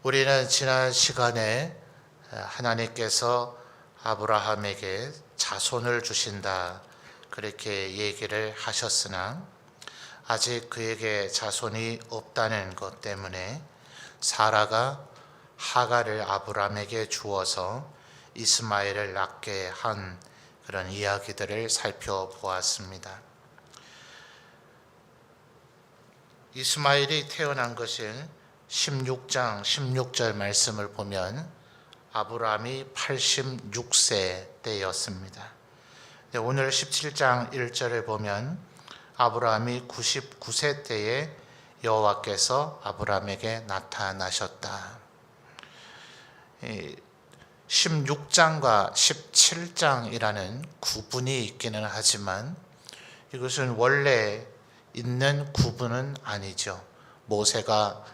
우리는 지난 시간에 하나님께서 아브라함에게 자손을 주신다 그렇게 얘기를 하셨으나 아직 그에게 자손이 없다는 것 때문에 사라가 하갈을 아브라함에게 주어서 이스마엘을 낳게 한 그런 이야기들을 살펴보았습니다. 이스마엘이 태어난 것은 16장 16절 말씀을 보면 아브라함이 86세 때였습니다. 오늘 17장 1절을 보면 아브라함이 99세 때에 여호와께서 아브라함에게 나타나셨다. 16장과 17장이라는 구분이 있기는 하지만 이것은 원래 있는 구분은 아니죠. 모세가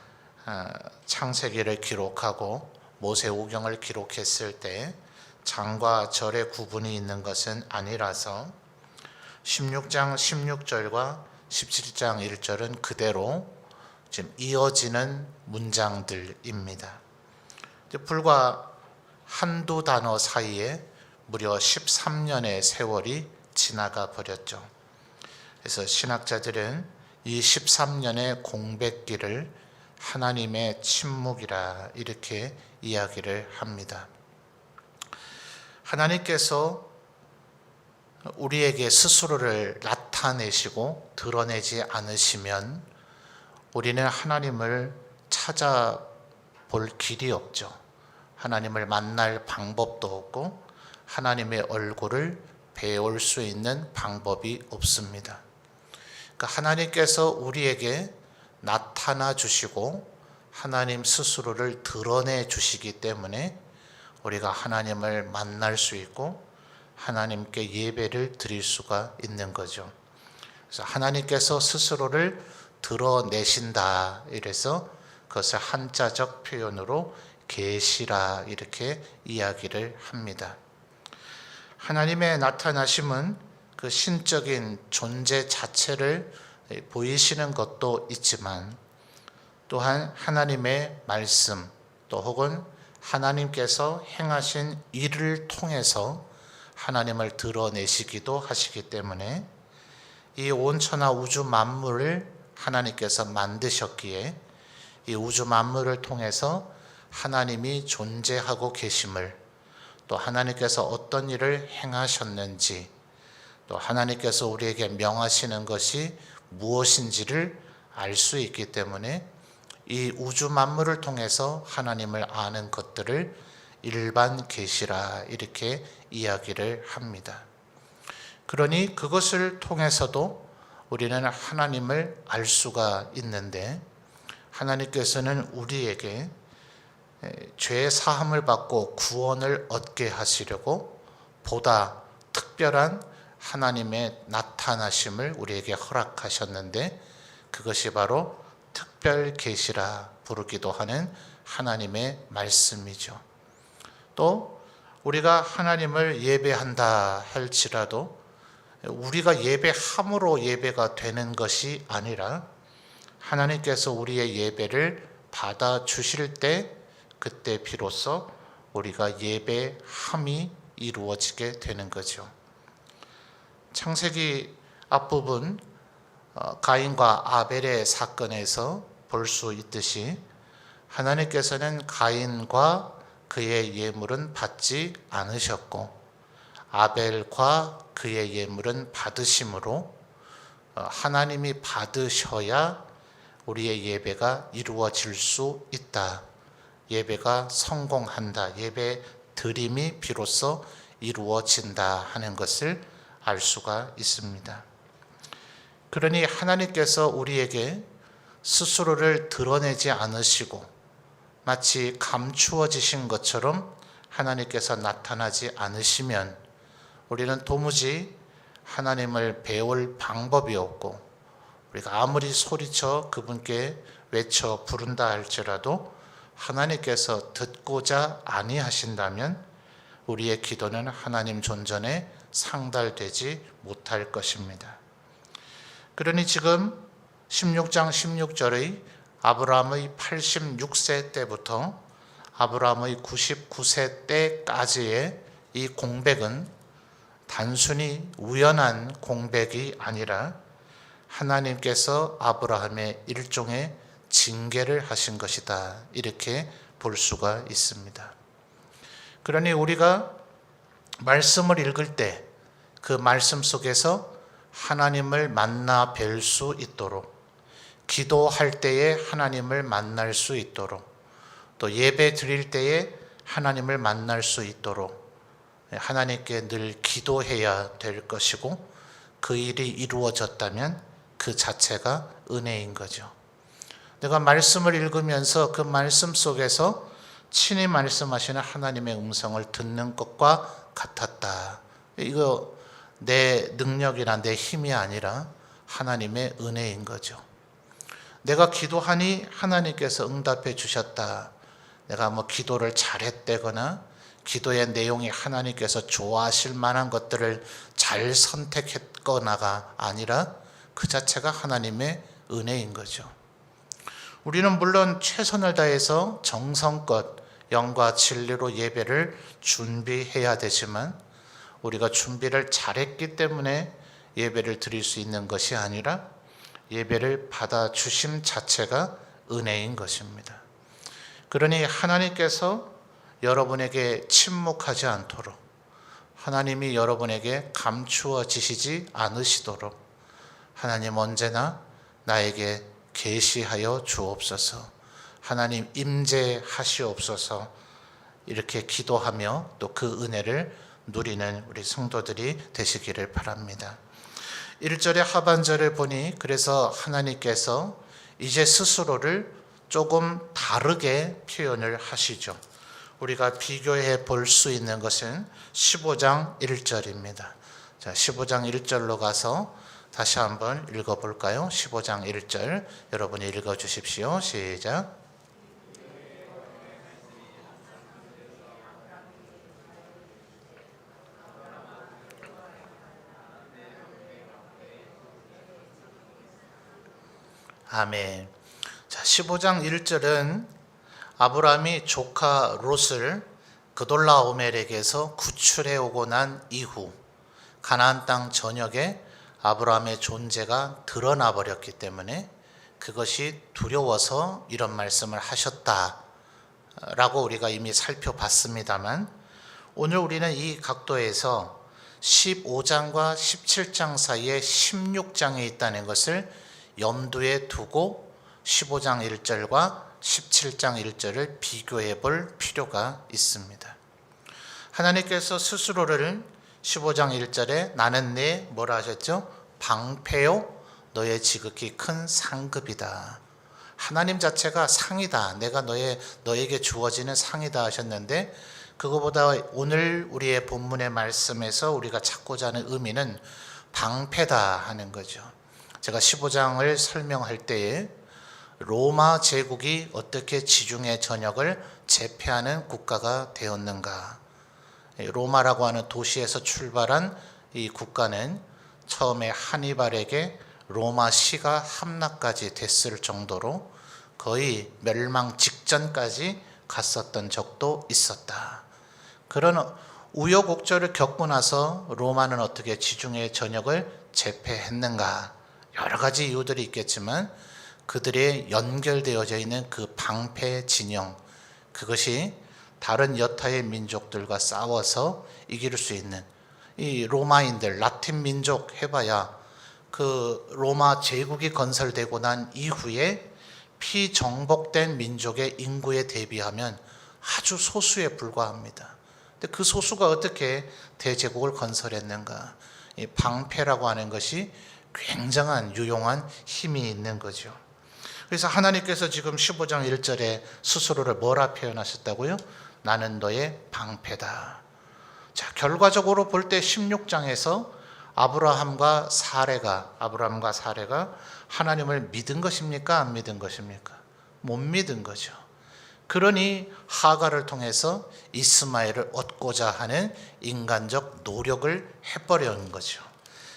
창세기를 기록하고 모세오경을 기록했을 때 장과 절의 구분이 있는 것은 아니라서 16장 16절과 17장 1절은 그대로 지금 이어지는 문장들입니다. 불과 한두 단어 사이에 무려 13년의 세월이 지나가 버렸죠. 그래서 신학자들은 이 13년의 공백기를 하나님의 침묵이라 이렇게 이야기를 합니다. 하나님께서 우리에게 스스로를 나타내시고 드러내지 않으시면 우리는 하나님을 찾아볼 길이 없죠. 하나님을 만날 방법도 없고 하나님의 얼굴을 배울 수 있는 방법이 없습니다. 그러니까 하나님께서 우리에게 나타나 주시고 하나님 스스로를 드러내 주시기 때문에 우리가 하나님을 만날 수 있고 하나님께 예배를 드릴 수가 있는 거죠. 그래서 하나님께서 스스로를 드러내신다 이래서 그것을 한자적 표현으로 계시라 이렇게 이야기를 합니다. 하나님의 나타나심은 그 신적인 존재 자체를 보이시는 것도 있지만 또한 하나님의 말씀 또 혹은 하나님께서 행하신 일을 통해서 하나님을 드러내시기도 하시기 때문에 이 온천하 우주 만물을 하나님께서 만드셨기에 이 우주 만물을 통해서 하나님이 존재하고 계심을 또 하나님께서 어떤 일을 행하셨는지 또 하나님께서 우리에게 명하시는 것이 무엇인지를 알 수 있기 때문에 이 우주 만물을 통해서 하나님을 아는 것들을 일반 계시라 이렇게 이야기를 합니다. 그러니 그것을 통해서도 우리는 하나님을 알 수가 있는데 하나님께서는 우리에게 죄 사함을 받고 구원을 얻게 하시려고 보다 특별한 하나님의 나타나심을 우리에게 허락하셨는데 그것이 바로 특별 계시라 부르기도 하는 하나님의 말씀이죠. 또 우리가 하나님을 예배한다 할지라도 우리가 예배함으로 예배가 되는 것이 아니라 하나님께서 우리의 예배를 받아 주실 때 그때 비로소 우리가 예배함이 이루어지게 되는 거죠. 창세기 앞부분 가인과 아벨의 사건에서 볼 수 있듯이 하나님께서는 가인과 그의 예물은 받지 않으셨고 아벨과 그의 예물은 받으심으로 하나님이 받으셔야 우리의 예배가 이루어질 수 있다. 예배가 성공한다. 예배 드림이 비로소 이루어진다 하는 것을 알 수가 있습니다. 그러니 하나님께서 우리에게 스스로를 드러내지 않으시고 마치 감추어지신 것처럼 하나님께서 나타나지 않으시면 우리는 도무지 하나님을 배울 방법이 없고 우리가 아무리 소리쳐 그분께 외쳐 부른다 할지라도 하나님께서 듣고자 아니하신다면 우리의 기도는 하나님 존전에 상달되지 못할 것입니다. 그러니 지금 16장 16절의 아브라함의 86세 때부터 아브라함의 99세 때까지의 이 공백은 단순히 우연한 공백이 아니라 하나님께서 아브라함의 일종의 징계를 하신 것이다. 이렇게 볼 수가 있습니다. 그러니 우리가 말씀을 읽을 때 그 말씀 속에서 하나님을 만나 뵐 수 있도록, 기도할 때에 하나님을 만날 수 있도록, 또 예배 드릴 때에 하나님을 만날 수 있도록 하나님께 늘 기도해야 될 것이고, 그 일이 이루어졌다면 그 자체가 은혜인 거죠. 내가 말씀을 읽으면서 그 말씀 속에서 친히 말씀하시는 하나님의 음성을 듣는 것과 같았다. 이거 내 능력이나 내 힘이 아니라 하나님의 은혜인 거죠. 내가 기도하니 하나님께서 응답해 주셨다. 내가 기도를 잘했다거나 기도의 내용이 하나님께서 좋아하실 만한 것들을 잘 선택했거나가 아니라 그 자체가 하나님의 은혜인 거죠. 우리는 물론 최선을 다해서 정성껏 영과 진리로 예배를 준비해야 되지만, 우리가 준비를 잘했기 때문에 예배를 드릴 수 있는 것이 아니라 예배를 받아주심 자체가 은혜인 것입니다. 그러니 하나님께서 여러분에게 침묵하지 않도록, 하나님이 여러분에게 감추어지시지 않으시도록 하나님 언제나 나에게 계시하여 주옵소서, 하나님 임재하시옵소서, 이렇게 기도하며 또 그 은혜를 누리는 우리 성도들이 되시기를 바랍니다. 1절의 하반절을 보니 그래서 하나님께서 이제 스스로를 조금 다르게 표현을 하시죠. 우리가 비교해 볼 수 있는 것은 15장 1절입니다. 자, 15장 1절로 가서 다시 한번 읽어볼까요? 15장 1절 여러분이 읽어주십시오. 시작. 아멘. 자, 15장 1절은 아브라함이 조카 롯을 그돌라오멜에게서 구출해 오고 난 이후 가나안 땅 전역에 아브라함의 존재가 드러나 버렸기 때문에 그것이 두려워서 이런 말씀을 하셨다라고 우리가 이미 살펴봤습니다만, 오늘 우리는 이 각도에서 15장과 17장 사이에 16장에 있다는 것을 염두에 두고 15장 1절과 17장 1절을 비교해 볼 필요가 있습니다. 하나님께서 스스로를 15장 1절에 나는 내 뭐라 하셨죠? 방패요 너의 지극히 큰 상급이다. 하나님 자체가 상이다. 내가 너에게 주어지는 상이다 하셨는데, 그거보다 오늘 우리의 본문의 말씀에서 우리가 찾고자 하는 의미는 방패다 하는 거죠. 제가 15장을 설명할 때에 로마 제국이 어떻게 지중해 전역을 제패하는 국가가 되었는가, 로마라고 하는 도시에서 출발한 이 국가는 처음에 하니발에게 로마 시가 함락까지 됐을 정도로 거의 멸망 직전까지 갔었던 적도 있었다. 그런 우여곡절을 겪고 나서 로마는 어떻게 지중해 전역을 제패했는가, 여러 가지 이유들이 있겠지만 그들의 연결되어져 있는 그 방패 진영, 그것이 다른 여타의 민족들과 싸워서 이길 수 있는 이 로마인들, 라틴 민족 해봐야 그 로마 제국이 건설되고 난 이후에 피정복된 민족의 인구에 대비하면 아주 소수에 불과합니다. 근데 그 소수가 어떻게 대제국을 건설했는가, 이 방패라고 하는 것이 굉장한 유용한 힘이 있는 거죠. 그래서 하나님께서 지금 15장 1절에 스스로를 뭐라 표현하셨다고요? 나는 너의 방패다. 자, 결과적으로 볼 때 16장에서 아브라함과 사레가 하나님을 믿은 것입니까? 안 믿은 것입니까? 못 믿은 거죠. 그러니 하가를 통해서 이스마엘을 얻고자 하는 인간적 노력을 해버린 거죠.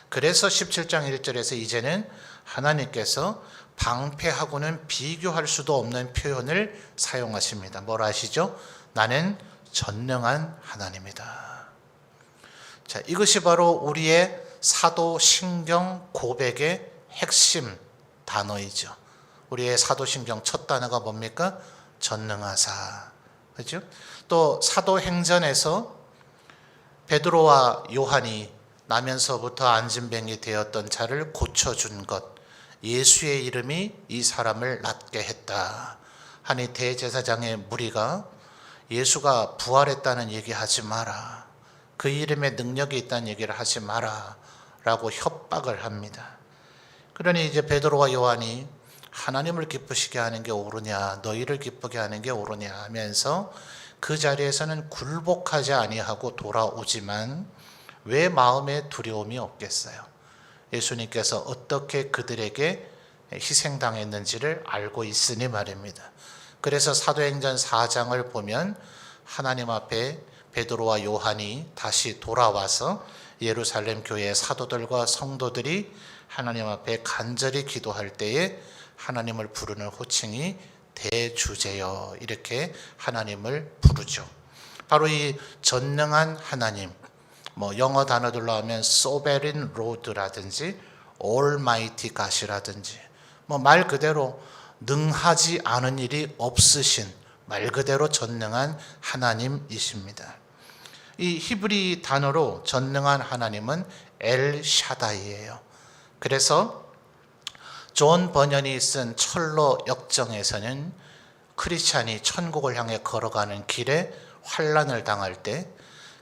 그래서 17장 1절에서 이제는 하나님께서 방패하고는 비교할 수도 없는 표현을 사용하십니다. 뭘 아시죠? 나는 전능한 하나님이다. 자, 이것이 바로 우리의 사도신경 고백의 핵심 단어이죠. 우리의 사도신경 첫 단어가 뭡니까? 전능하사. 그죠? 또 사도행전에서 베드로와 요한이 나면서부터 안진뱅이 되었던 자를 고쳐준 것, 예수의 이름이 이 사람을 낫게 했다 하니 대제사장의 무리가 예수가 부활했다는 얘기하지 마라, 그 이름에 능력이 있다는 얘기를 하지 마라 라고 협박을 합니다. 그러니 이제 베드로와 요한이 하나님을 기쁘시게 하는 게 옳으냐, 너희를 기쁘게 하는 게 옳으냐 하면서 그 자리에서는 굴복하지 아니하고 돌아오지만 왜 마음에 두려움이 없겠어요? 예수님께서 어떻게 그들에게 희생당했는지를 알고 있으니 말입니다. 그래서 사도행전 4장을 보면 하나님 앞에 베드로와 요한이 다시 돌아와서 예루살렘 교회의 사도들과 성도들이 하나님 앞에 간절히 기도할 때에 하나님을 부르는 호칭이 대주제여, 이렇게 하나님을 부르죠. 바로 이 전능한 하나님, 영어 단어들로 하면 Sovereign Lord라든지 Almighty God이라든지 말 그대로 능하지 않은 일이 없으신, 말 그대로 전능한 하나님이십니다. 이 히브리 단어로 전능한 하나님은 엘샤다이예요. 그래서 존 버년이 쓴 철로 역정에서는 크리스찬이 천국을 향해 걸어가는 길에 환난을 당할 때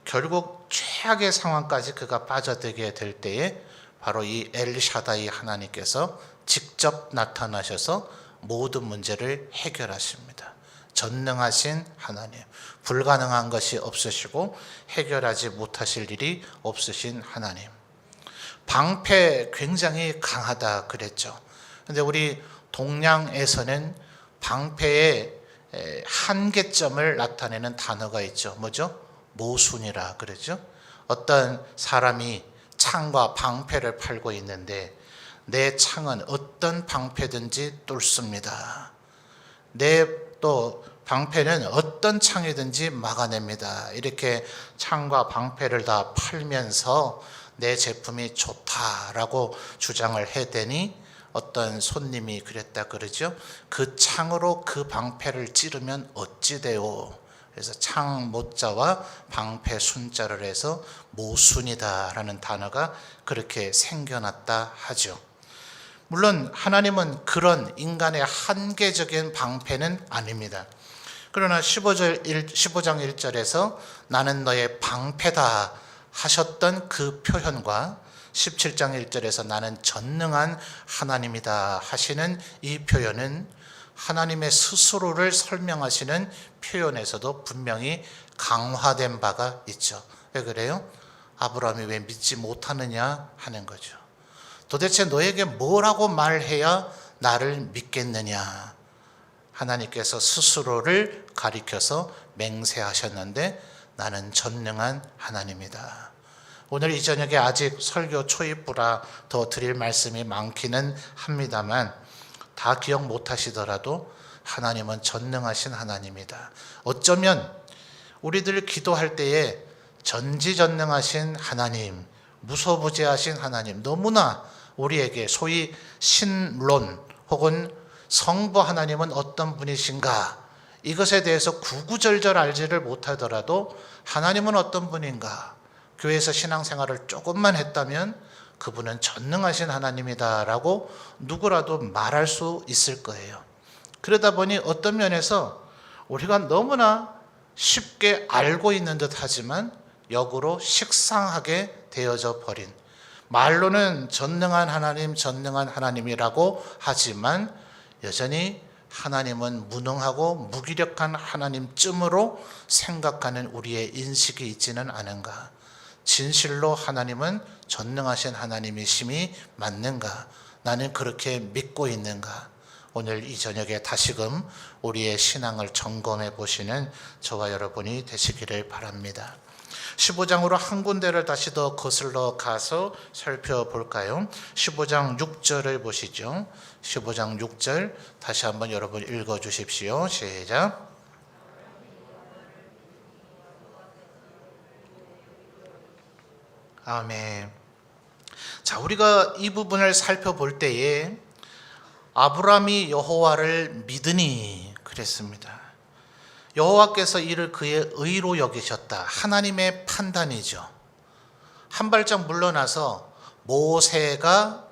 결국 최악의 상황까지 그가 빠져들게 될 때에 바로 이 엘샤다이 하나님께서 직접 나타나셔서 모든 문제를 해결하십니다. 전능하신 하나님, 불가능한 것이 없으시고 해결하지 못하실 일이 없으신 하나님. 방패 굉장히 강하다 그랬죠. 근데 우리 동양에서는 방패의 한계점을 나타내는 단어가 있죠. 뭐죠? 모순이라 그러죠. 어떤 사람이 창과 방패를 팔고 있는데 내 창은 어떤 방패든지 뚫습니다. 내 또 방패는 어떤 창이든지 막아냅니다. 이렇게 창과 방패를 다 팔면서 내 제품이 좋다라고 주장을 해대니 어떤 손님이 그랬다 그러죠. 그 창으로 그 방패를 찌르면 어찌 돼요? 그래서 창 모자와 방패 순자를 해서 모순이다라는 단어가 그렇게 생겨났다 하죠. 물론 하나님은 그런 인간의 한계적인 방패는 아닙니다. 그러나 15장 1절에서 나는 너의 방패다 하셨던 그 표현과 17장 1절에서 나는 전능한 하나님이다 하시는 이 표현은 하나님의 스스로를 설명하시는 표현에서도 분명히 강화된 바가 있죠. 왜 그래요? 아브라함이 왜 믿지 못하느냐 하는 거죠. 도대체 너에게 뭐라고 말해야 나를 믿겠느냐? 하나님께서 스스로를 가리켜서 맹세하셨는데 나는 전능한 하나님이다. 오늘 이 저녁에 아직 설교 초입부라 더 드릴 말씀이 많기는 합니다만 다 기억 못하시더라도 하나님은 전능하신 하나님이다. 어쩌면 우리들 기도할 때에 전지전능하신 하나님, 무소부재하신 하나님, 너무나 우리에게 소위 신론 혹은 성부 하나님은 어떤 분이신가, 이것에 대해서 구구절절 알지를 못하더라도 하나님은 어떤 분인가, 교회에서 신앙생활을 조금만 했다면 그분은 전능하신 하나님이다라고 누구라도 말할 수 있을 거예요. 그러다 보니 어떤 면에서 우리가 너무나 쉽게 알고 있는 듯 하지만 역으로 식상하게 되어져 버린, 말로는 전능한 하나님, 전능한 하나님이라고 하지만 여전히 하나님은 무능하고 무기력한 하나님쯤으로 생각하는 우리의 인식이 있지는 않은가? 진실로 하나님은 전능하신 하나님이심이 맞는가? 나는 그렇게 믿고 있는가? 오늘 이 저녁에 다시금 우리의 신앙을 점검해 보시는 저와 여러분이 되시기를 바랍니다. 15장으로 한 군데를 다시 더 거슬러 가서 살펴볼까요? 15장 6절을 보시죠. 15장 6절 다시 한번 여러분 읽어주십시오. 시작. 아멘. 자, 우리가 이 부분을 살펴볼 때에 아브라함이 여호와를 믿으니 그랬습니다. 여호와께서 이를 그의 의로 여기셨다. 하나님의 판단이죠. 한 발짝 물러나서 모세가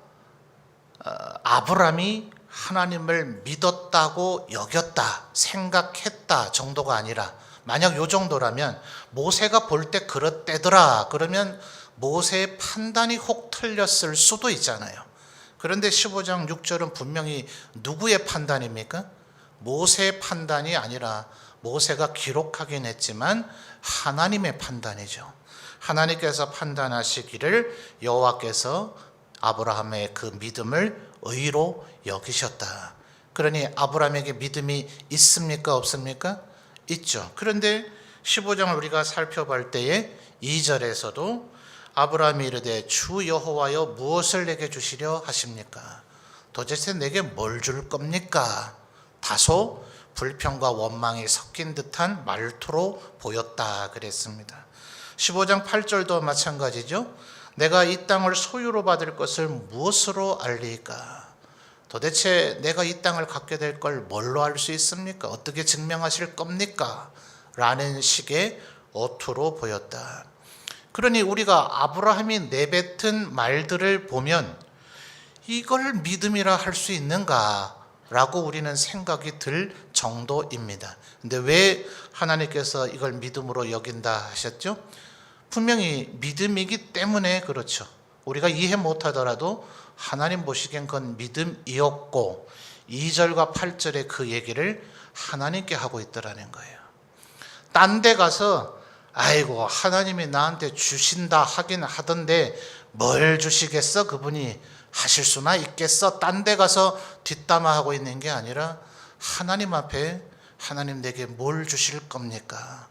아브라함이 하나님을 믿었다고 여겼다, 생각했다 정도가 아니라, 만약 요 정도라면 모세가 볼 때 그렇대더라 그러면 모세의 판단이 혹 틀렸을 수도 있잖아요. 그런데 15장 6절은 분명히 누구의 판단입니까? 모세의 판단이 아니라 모세가 기록하긴 했지만 하나님의 판단이죠. 하나님께서 판단하시기를 여호와께서 아브라함의 그 믿음을 의로 여기셨다. 그러니 아브라함에게 믿음이 있습니까? 없습니까? 있죠. 그런데 15장을 우리가 살펴볼 때에 2절에서도 아브라함이 이르되 주 여호와여 무엇을 내게 주시려 하십니까? 도대체 내게 뭘 줄 겁니까? 다소 불평과 원망이 섞인 듯한 말투로 보였다 그랬습니다. 15장 8절도 마찬가지죠. 내가 이 땅을 소유로 받을 것을 무엇으로 알리까? 도대체 내가 이 땅을 갖게 될 걸 뭘로 알 수 있습니까? 어떻게 증명하실 겁니까? 라는 식의 어투로 보였다. 그러니 우리가 아브라함이 내뱉은 말들을 보면 이걸 믿음이라 할 수 있는가? 라고 우리는 생각이 들 정도입니다. 근데 왜 하나님께서 이걸 믿음으로 여긴다 하셨죠? 분명히 믿음이기 때문에 그렇죠. 우리가 이해 못하더라도 하나님 보시기엔 그건 믿음이었고 2절과 8절의 그 얘기를 하나님께 하고 있더라는 거예요. 딴 데 가서 아이고 하나님이 나한테 주신다 하긴 하던데 뭘 주시겠어? 그분이 하실 수나 있겠어? 딴 데 가서 뒷담화하고 있는 게 아니라 하나님 앞에 하나님 내게 뭘 주실 겁니까?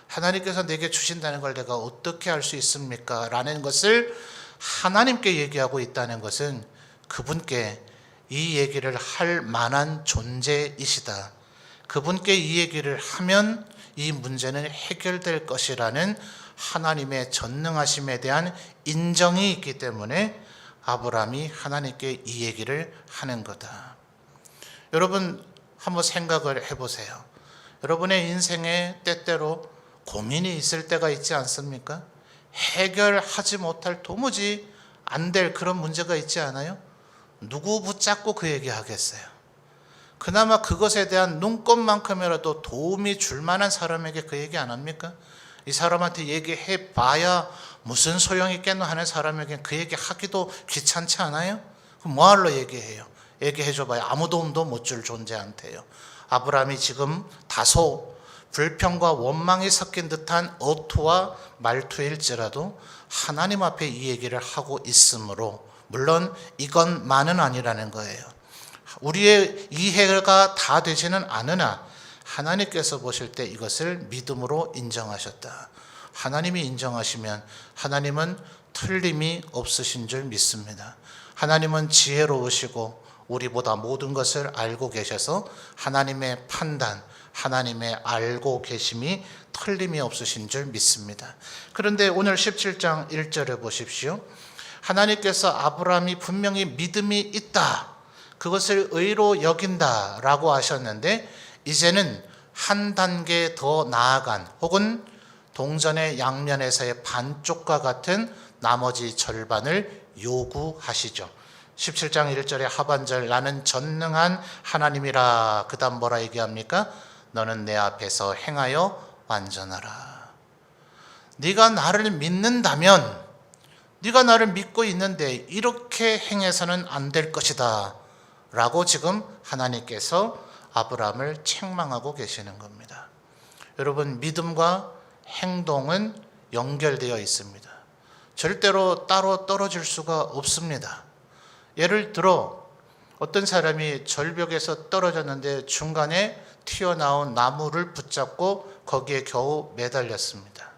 하나님께서 내게 주신다는 걸 내가 어떻게 알 수 있습니까? 라는 것을 하나님께 얘기하고 있다는 것은 그분께 이 얘기를 할 만한 존재이시다. 그분께 이 얘기를 하면 이 문제는 해결될 것이라는 하나님의 전능하심에 대한 인정이 있기 때문에 아브라함이 하나님께 이 얘기를 하는 거다. 여러분 한번 생각을 해보세요. 여러분의 인생에 때때로 고민이 있을 때가 있지 않습니까? 해결하지 못할 도무지 안 될 그런 문제가 있지 않아요? 누구 붙잡고 그 얘기 하겠어요? 그나마 그것에 대한 눈꼽만큼이라도 도움이 줄 만한 사람에게 그 얘기 안 합니까? 이 사람한테 얘기해 봐야 무슨 소용이 있겠노 하는 사람에게 그 얘기 하기도 귀찮지 않아요? 그럼 뭐하러 얘기해요? 얘기해 줘봐야 아무 도움도 못 줄 존재한테요. 아브라함이 지금 다소 불평과 원망이 섞인 듯한 어투와 말투일지라도 하나님 앞에 이 얘기를 하고 있으므로, 물론 이것만은 아니라는 거예요. 우리의 이해가 다 되지는 않으나 하나님께서 보실 때 이것을 믿음으로 인정하셨다. 하나님이 인정하시면 하나님은 틀림이 없으신 줄 믿습니다. 하나님은 지혜로우시고 우리보다 모든 것을 알고 계셔서 하나님의 판단, 하나님의 알고 계심이 틀림이 없으신 줄 믿습니다. 그런데 오늘 17장 1절을 보십시오. 하나님께서 아브라함이 분명히 믿음이 있다, 그것을 의로 여긴다 라고 하셨는데, 이제는 한 단계 더 나아간 혹은 동전의 양면에서의 반쪽과 같은 나머지 절반을 요구하시죠. 17장 1절의 하반절, 나는 전능한 하나님이라, 그 다음 뭐라 얘기합니까? 너는 내 앞에서 행하여 완전하라. 네가 나를 믿는다면, 네가 나를 믿고 있는데 이렇게 행해서는 안 될 것이다 라고 지금 하나님께서 아브라함을 책망하고 계시는 겁니다. 여러분, 믿음과 행동은 연결되어 있습니다. 절대로 따로 떨어질 수가 없습니다. 예를 들어 어떤 사람이 절벽에서 떨어졌는데 중간에 튀어나온 나무를 붙잡고 거기에 겨우 매달렸습니다.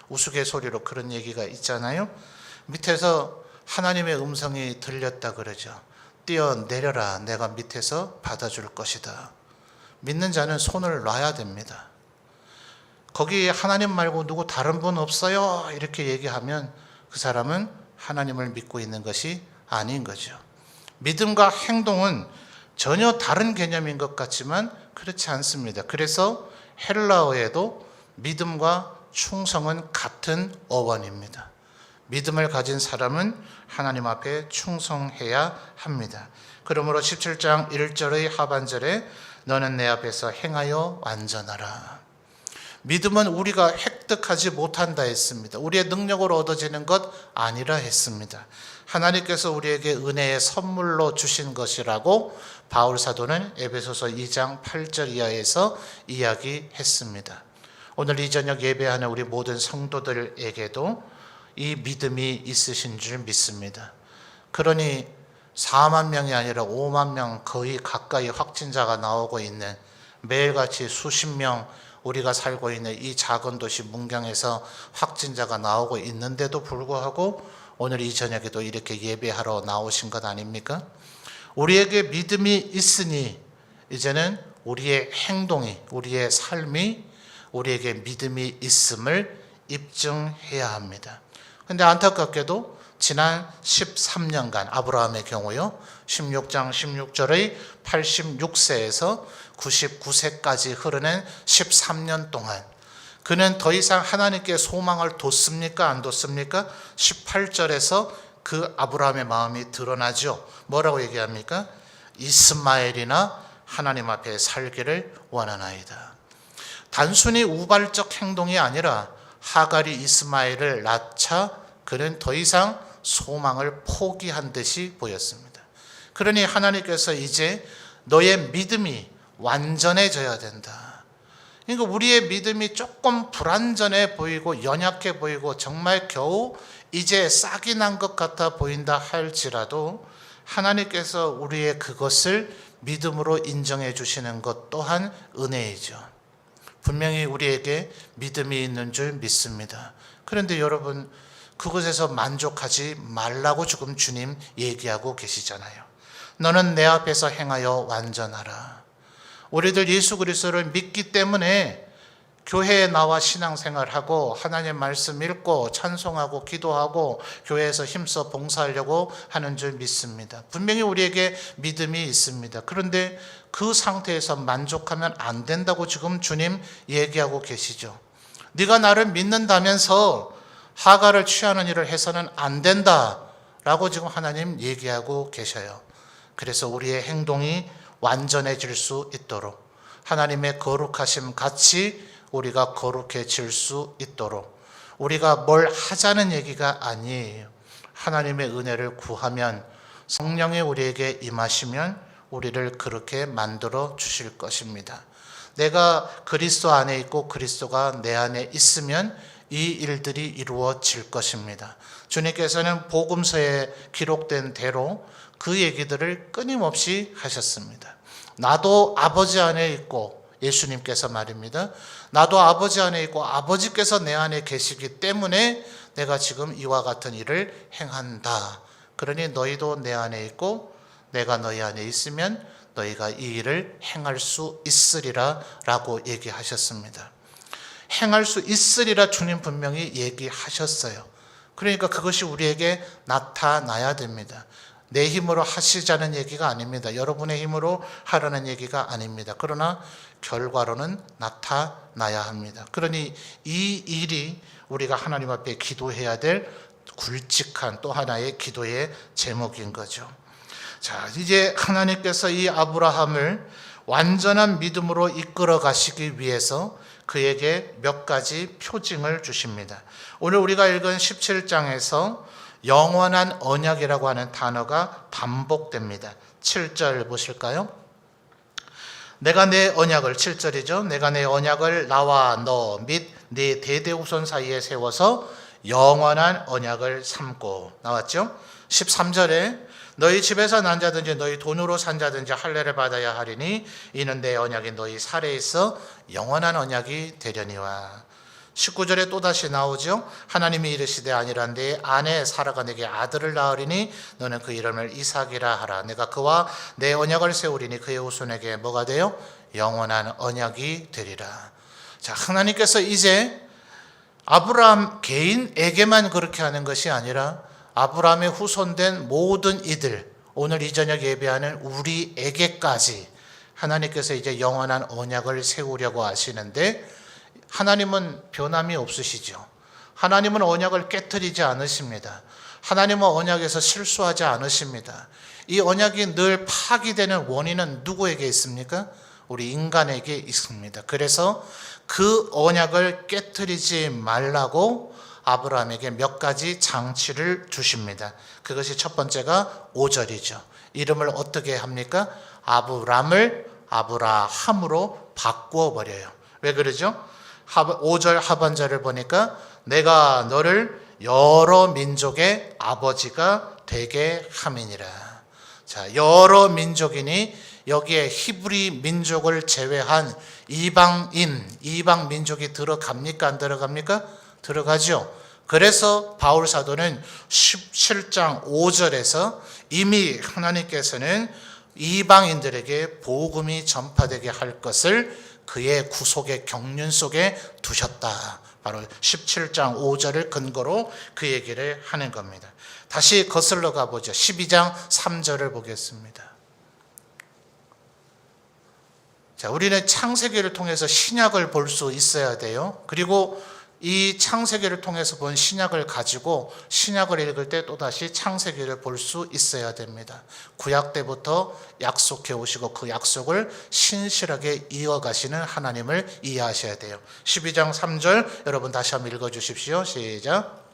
우스갯소리로 그런 얘기가 있잖아요. 밑에서 하나님의 음성이 들렸다 그러죠. 뛰어내려라, 내가 밑에서 받아줄 것이다. 믿는 자는 손을 놔야 됩니다. 거기 하나님 말고 누구 다른 분 없어요 이렇게 얘기하면 그 사람은 하나님을 믿고 있는 것이 아닌 거죠. 믿음과 행동은 전혀 다른 개념인 것 같지만 그렇지 않습니다. 그래서 헬라어에도 믿음과 충성은 같은 어원입니다. 믿음을 가진 사람은 하나님 앞에 충성해야 합니다. 그러므로 17장 1절의 하반절에 너는 내 앞에서 행하여 완전하라. 믿음은 우리가 획득하지 못한다 했습니다. 우리의 능력으로 얻어지는 것 아니라 했습니다. 하나님께서 우리에게 은혜의 선물로 주신 것이라고 바울 사도는 에베소서 2장 8절 이하에서 이야기했습니다. 오늘 이 저녁 예배하는 우리 모든 성도들에게도 이 믿음이 있으신 줄 믿습니다. 그러니 4만 명이 아니라 5만 명 거의 가까이 확진자가 나오고 있는, 매일같이 수십 명 우리가 살고 있는 이 작은 도시 문경에서 확진자가 나오고 있는데도 불구하고 오늘 이 저녁에도 이렇게 예배하러 나오신 것 아닙니까? 우리에게 믿음이 있으니 이제는 우리의 행동이, 우리의 삶이 우리에게 믿음이 있음을 입증해야 합니다. 그런데 안타깝게도 지난 13년간 아브라함의 경우요, 16장 16절의 86세에서 99세까지 흐르는 13년 동안 그는 더 이상 하나님께 소망을 뒀습니까? 안 뒀습니까? 18절에서 그 아브라함의 마음이 드러나죠. 뭐라고 얘기합니까? 이스마엘이나 하나님 앞에 살기를 원하나이다. 단순히 우발적 행동이 아니라 하갈이 이스마엘을 낳자 그는 더 이상 소망을 포기한 듯이 보였습니다. 그러니 하나님께서 이제 너의 믿음이 완전해져야 된다. 그러니까 우리의 믿음이 조금 불완전해 보이고 연약해 보이고 정말 겨우 이제 싹이 난 것 같아 보인다 할지라도 하나님께서 우리의 그것을 믿음으로 인정해 주시는 것 또한 은혜이죠. 분명히 우리에게 믿음이 있는 줄 믿습니다. 그런데 여러분, 그것에서 만족하지 말라고 지금 주님 얘기하고 계시잖아요. 너는 내 앞에서 행하여 완전하라. 우리들 예수 그리스도를 믿기 때문에 교회에 나와 신앙생활하고 하나님 말씀 읽고 찬송하고 기도하고 교회에서 힘써 봉사하려고 하는 줄 믿습니다. 분명히 우리에게 믿음이 있습니다. 그런데 그 상태에서 만족하면 안 된다고 지금 주님 얘기하고 계시죠. 네가 나를 믿는다면서 하갈을 취하는 일을 해서는 안 된다라고 지금 하나님 얘기하고 계셔요. 그래서 우리의 행동이 완전해질 수 있도록, 하나님의 거룩하심 같이 우리가 거룩해질 수 있도록, 우리가 뭘 하자는 얘기가 아니에요. 하나님의 은혜를 구하면, 성령이 우리에게 임하시면 우리를 그렇게 만들어 주실 것입니다. 내가 그리스도 안에 있고 그리스도가 내 안에 있으면 이 일들이 이루어질 것입니다. 주님께서는 복음서에 기록된 대로 그 얘기들을 끊임없이 하셨습니다. 나도 아버지 안에 있고, 예수님께서 말입니다. 나도 아버지 안에 있고 아버지께서 내 안에 계시기 때문에 내가 지금 이와 같은 일을 행한다. 그러니 너희도 내 안에 있고 내가 너희 안에 있으면 너희가 이 일을 행할 수 있으리라 라고 얘기하셨습니다. 행할 수 있으리라 주님 분명히 얘기하셨어요. 그러니까 그것이 우리에게 나타나야 됩니다. 내 힘으로 하시자는 얘기가 아닙니다. 여러분의 힘으로 하라는 얘기가 아닙니다. 그러나 결과로는 나타나야 합니다. 그러니 이 일이 우리가 하나님 앞에 기도해야 될 굵직한 또 하나의 기도의 제목인 거죠. 자, 이제 하나님께서 이 아브라함을 완전한 믿음으로 이끌어 가시기 위해서 그에게 몇 가지 표징을 주십니다. 오늘 우리가 읽은 17장에서 영원한 언약이라고 하는 단어가 반복됩니다. 7절 보실까요? 내가 내 언약을, 7절이죠. 내가 내 언약을 나와 너 및 네 대대후손 사이에 세워서 영원한 언약을 삼고, 나왔죠? 13절에 너희 집에서 난 자든지 너희 돈으로 산 자든지 할례를 받아야 하리니 이는 내 언약이 너희 살에 있어 영원한 언약이 되려니와. 19절에 또다시 나오죠. 하나님이 이르시되 아니라 내 아내 사라가 내게 아들을 낳으리니 너는 그 이름을 이삭이라 하라. 내가 그와 내 언약을 세우리니 그의 후손에게 뭐가 돼요? 영원한 언약이 되리라. 자, 하나님께서 이제 아브라함 개인에게만 그렇게 하는 것이 아니라 아브라함의 후손된 모든 이들, 오늘 이 저녁 예배하는 우리에게까지 하나님께서 이제 영원한 언약을 세우려고 하시는데, 하나님은 변함이 없으시죠. 하나님은 언약을 깨뜨리지 않으십니다. 하나님은 언약에서 실수하지 않으십니다. 이 언약이 늘 파기되는 원인은 누구에게 있습니까? 우리 인간에게 있습니다. 그래서 그 언약을 깨뜨리지 말라고 아브라함에게 몇 가지 장치를 주십니다. 그것이 첫 번째가 5절이죠. 이름을 어떻게 합니까? 아브람을 아브라함으로 바꾸어버려요. 왜 그러죠? 5절 하반절을 보니까 내가 너를 여러 민족의 아버지가 되게 함이니라. 자, 여러 민족이니 여기에 히브리 민족을 제외한 이방 민족이 들어갑니까? 안 들어갑니까? 들어가죠. 그래서 바울 사도는 17장 5절에서 이미 하나님께서는 이방인들에게 복음이 전파되게 할 것을 그의 구속의 경륜 속에 두셨다. 바로 17장 5절을 근거로 그 얘기를 하는 겁니다. 다시 거슬러 가보죠. 12장 3절을 보겠습니다. 자, 우리는 창세기를 통해서 신약을 볼 수 있어야 돼요. 그리고 이 창세기를 통해서 본 신약을 가지고 신약을 읽을 때 또다시 창세기를 볼 수 있어야 됩니다. 구약 때부터 약속해 오시고 그 약속을 신실하게 이어가시는 하나님을 이해하셔야 돼요. 12장 3절 여러분 다시 한번 읽어주십시오. 시작.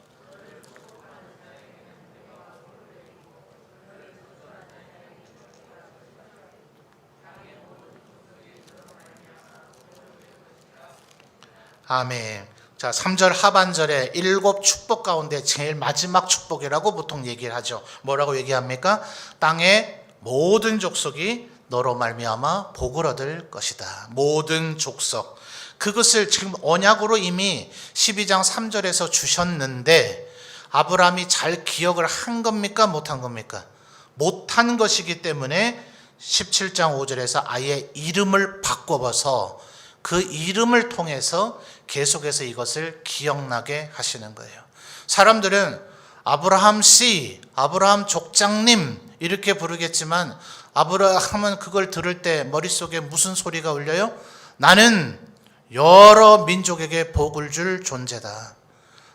아멘. 자, 3절 하반절에 7 축복 가운데 제일 마지막 축복이라고 보통 얘기를 하죠. 뭐라고 얘기합니까? 땅의 모든 족속이 너로 말미암아 복을 얻을 것이다. 모든 족속. 그것을 지금 언약으로 이미 12장 3절에서 주셨는데 아브라함이 잘 기억을 한 겁니까? 못한 겁니까? 못한 것이기 때문에 17장 5절에서 아예 이름을 바꿔봐서 그 이름을 통해서 계속해서 이것을 기억나게 하시는 거예요. 사람들은 아브라함 씨, 아브라함 족장님 이렇게 부르겠지만 아브라함은 그걸 들을 때 머릿속에 무슨 소리가 울려요? 나는 여러 민족에게 복을 줄 존재다.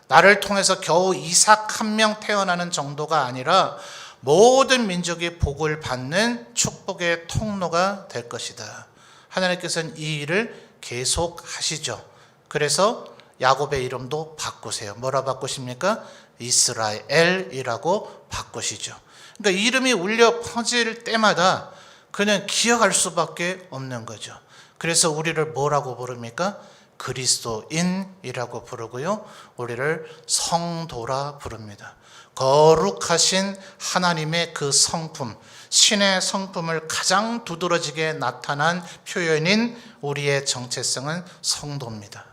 나를 통해서 겨우 이삭 한 명 태어나는 정도가 아니라 모든 민족이 복을 받는 축복의 통로가 될 것이다. 하나님께서는 이 일을 계속 하시죠. 그래서 야곱의 이름도 바꾸세요. 뭐라 바꾸십니까? 이스라엘이라고 바꾸시죠. 그러니까 이름이 울려 퍼질 때마다 그냥 기억할 수밖에 없는 거죠. 그래서 우리를 뭐라고 부릅니까? 그리스도인이라고 부르고요. 우리를 성도라 부릅니다. 거룩하신 하나님의 그 성품, 신의 성품을 가장 두드러지게 나타난 표현인 우리의 정체성은 성도입니다.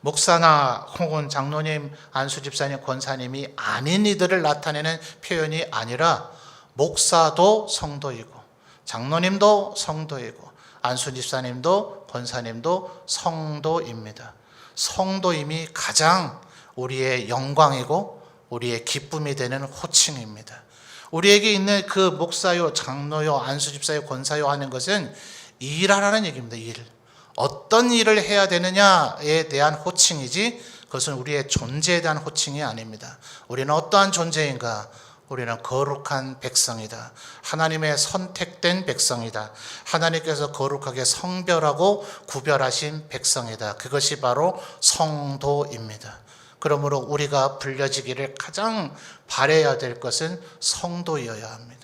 목사나 혹은 장로님, 안수집사님, 권사님이 아닌 이들을 나타내는 표현이 아니라 목사도 성도이고 장로님도 성도이고 안수집사님도 권사님도 성도입니다. 성도임이 가장 우리의 영광이고 우리의 기쁨이 되는 호칭입니다. 우리에게 있는 그 목사요, 장로요, 안수집사요, 권사요 하는 것은 일하라는 얘기입니다. 일. 어떤 일을 해야 되느냐에 대한 호칭이지 그것은 우리의 존재에 대한 호칭이 아닙니다. 우리는 어떠한 존재인가? 우리는 거룩한 백성이다. 하나님의 선택된 백성이다. 하나님께서 거룩하게 성별하고 구별하신 백성이다. 그것이 바로 성도입니다. 그러므로 우리가 불려지기를 가장 바라야 될 것은 성도여야 합니다.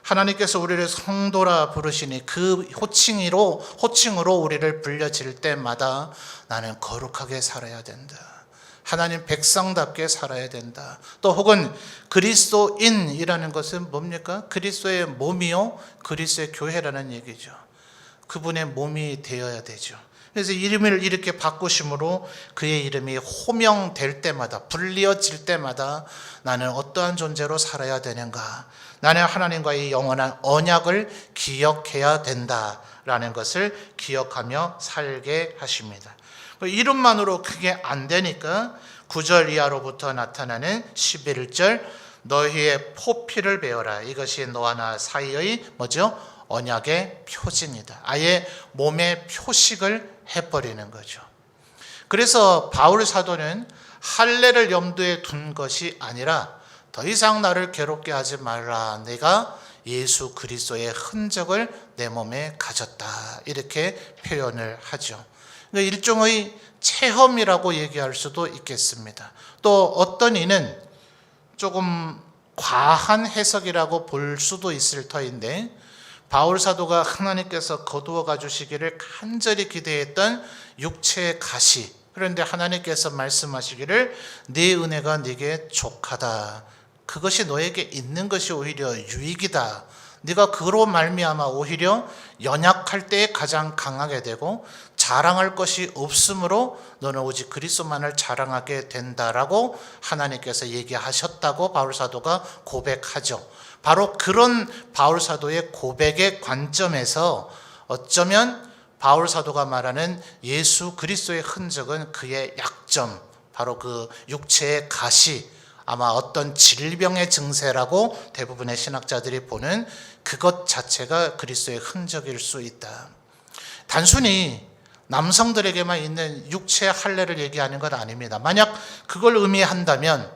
하나님께서 우리를 성도라 부르시니 그 호칭으로 우리를 불려질 때마다 나는 거룩하게 살아야 된다. 하나님 백성답게 살아야 된다. 또 혹은 그리스도인이라는 것은 뭡니까? 그리스도의 몸이요, 그리스도의 교회라는 얘기죠. 그분의 몸이 되어야 되죠. 그래서 이름을 이렇게 바꾸심으로 그의 이름이 호명될 때마다, 불리어질 때마다 나는 어떠한 존재로 살아야 되는가, 나는 하나님과의 영원한 언약을 기억해야 된다라는 것을 기억하며 살게 하십니다. 이름만으로 그게 안 되니까 9절 이하로부터 나타나는 11절, 너희의 포피를 베어라. 이것이 너와 나 사이의 뭐죠? 언약의 표지입니다. 아예 몸의 표식을 해버리는 거죠. 그래서 바울 사도는 할례를 염두에 둔 것이 아니라 더 이상 나를 괴롭게 하지 말라. 내가 예수 그리스도의 흔적을 내 몸에 가졌다. 이렇게 표현을 하죠. 일종의 체험이라고 얘기할 수도 있겠습니다. 또 어떤 이는 조금 과한 해석이라고 볼 수도 있을 터인데, 바울 사도가 하나님께서 거두어 가주시기를 간절히 기대했던 육체의 가시, 그런데 하나님께서 말씀하시기를 네 은혜가 네게 족하다, 그것이 너에게 있는 것이 오히려 유익이다, 네가 그로 말미암아 오히려 연약할 때에 가장 강하게 되고 자랑할 것이 없으므로 너는 오직 그리스도만을 자랑하게 된다라고 하나님께서 얘기하셨다고 바울 사도가 고백하죠. 바로 그런 바울 사도의 고백의 관점에서 어쩌면 바울 사도가 말하는 예수 그리스도의 흔적은 그의 약점, 바로 그 육체의 가시, 아마 어떤 질병의 증세라고 대부분의 신학자들이 보는 그것 자체가 그리스도의 흔적일 수 있다. 단순히 남성들에게만 있는 육체의 할례를 얘기하는 건 아닙니다. 만약 그걸 의미한다면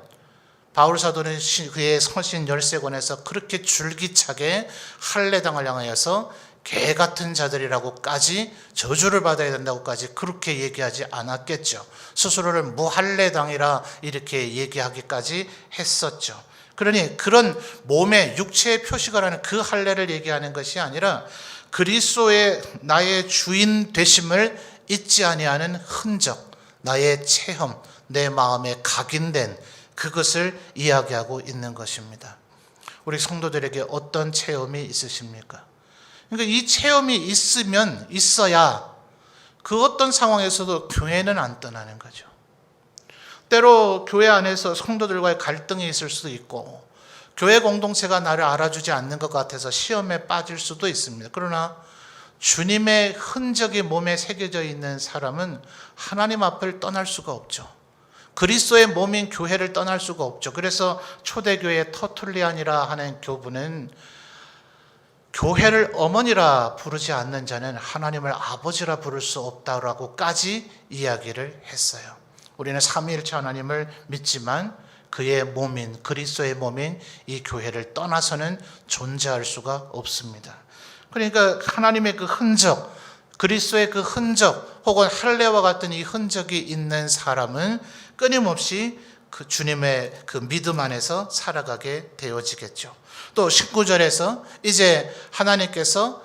바울 사도는 그의 서신 13권에서 그렇게 줄기차게 할례당을 향하여서 개 같은 자들이라고까지 저주를 받아야 된다고까지 그렇게 얘기하지 않았겠죠. 스스로를 무할례당이라 이렇게 얘기하기까지 했었죠. 그러니 그런 몸의 육체의 표식을 하는 그 할례를 얘기하는 것이 아니라 그리스도의 나의 주인 되심을 잊지 아니하는 흔적, 나의 체험, 내 마음에 각인된 그것을 이야기하고 있는 것입니다. 우리 성도들에게 어떤 체험이 있으십니까? 그러니까 이 체험이 있어야 그 어떤 상황에서도 교회는 안 떠나는 거죠. 때로 교회 안에서 성도들과의 갈등이 있을 수도 있고, 교회 공동체가 나를 알아주지 않는 것 같아서 시험에 빠질 수도 있습니다. 그러나 주님의 흔적이 몸에 새겨져 있는 사람은 하나님 앞을 떠날 수가 없죠. 그리스도의 몸인 교회를 떠날 수가 없죠. 그래서 초대교회 터툴리안이라 하는 교부는 교회를 어머니라 부르지 않는 자는 하나님을 아버지라 부를 수 없다라고까지 이야기를 했어요. 우리는 삼위일체 하나님을 믿지만 그의 몸인, 그리스도의 몸인 이 교회를 떠나서는 존재할 수가 없습니다. 그러니까 하나님의 그 흔적, 그리스도의 그 흔적, 혹은 할례와 같은 이 흔적이 있는 사람은 끊임없이 그 주님의 그 믿음 안에서 살아가게 되어지겠죠. 또 19절에서 이제 하나님께서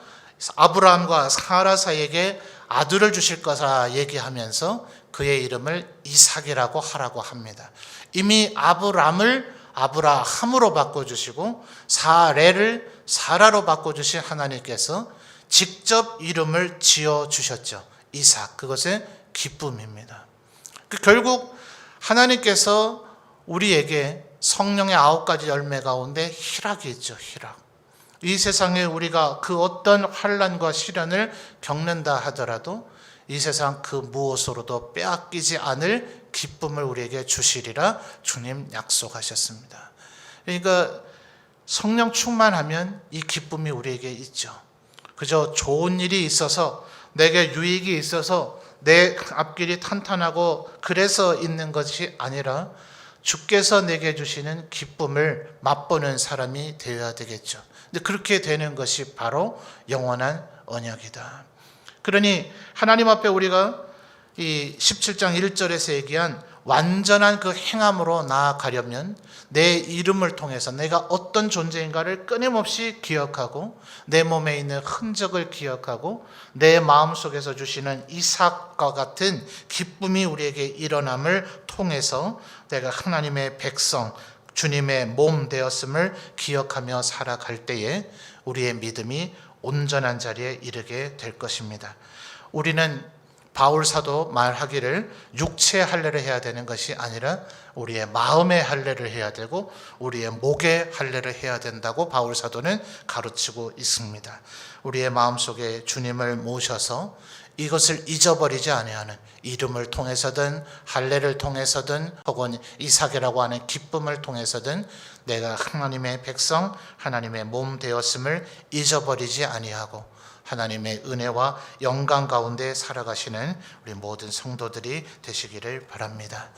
아브라함과 사라 사이에게 아들을 주실 것이라 얘기하면서 그의 이름을 이삭이라고 하라고 합니다. 이미 아브람을 아브라함으로 바꿔주시고 사레를 사라로 바꿔주신 하나님께서 직접 이름을 지어주셨죠. 이삭, 그것은 기쁨입니다. 결국 하나님께서 우리에게 성령의 9가지 열매 가운데 희락이 있죠. 희락. 이 세상에 우리가 그 어떤 환난과 시련을 겪는다 하더라도 이 세상 그 무엇으로도 빼앗기지 않을 기쁨을 우리에게 주시리라 주님 약속하셨습니다. 그러니까 성령 충만하면 이 기쁨이 우리에게 있죠. 그저 좋은 일이 있어서, 내게 유익이 있어서, 내 앞길이 탄탄하고 그래서 있는 것이 아니라 주께서 내게 주시는 기쁨을 맛보는 사람이 되어야 되겠죠. 근데 그렇게 되는 것이 바로 영원한 언약이다. 그러니 하나님 앞에 우리가 이 17장 1절에서 얘기한 완전한 그 행함으로 나아가려면 내 이름을 통해서 내가 어떤 존재인가를 끊임없이 기억하고 내 몸에 있는 흔적을 기억하고 내 마음속에서 주시는 이삭과 같은 기쁨이 우리에게 일어남을 통해서 내가 하나님의 백성, 주님의 몸 되었음을 기억하며 살아갈 때에 우리의 믿음이 온전한 자리에 이르게 될 것입니다. 우리는 바울 사도 말하기를 육체의 할례를 해야 되는 것이 아니라 우리의 마음의 할례를 해야 되고 우리의 목의 할례를 해야 된다고 바울 사도는 가르치고 있습니다. 우리의 마음속에 주님을 모셔서 이것을 잊어버리지 아니하는 이름을 통해서든 할례를 통해서든 혹은 이삭이라고 하는 기쁨을 통해서든 내가 하나님의 백성, 하나님의 몸 되었음을 잊어버리지 아니하고 하나님의 은혜와 영광 가운데 살아가시는 우리 모든 성도들이 되시기를 바랍니다.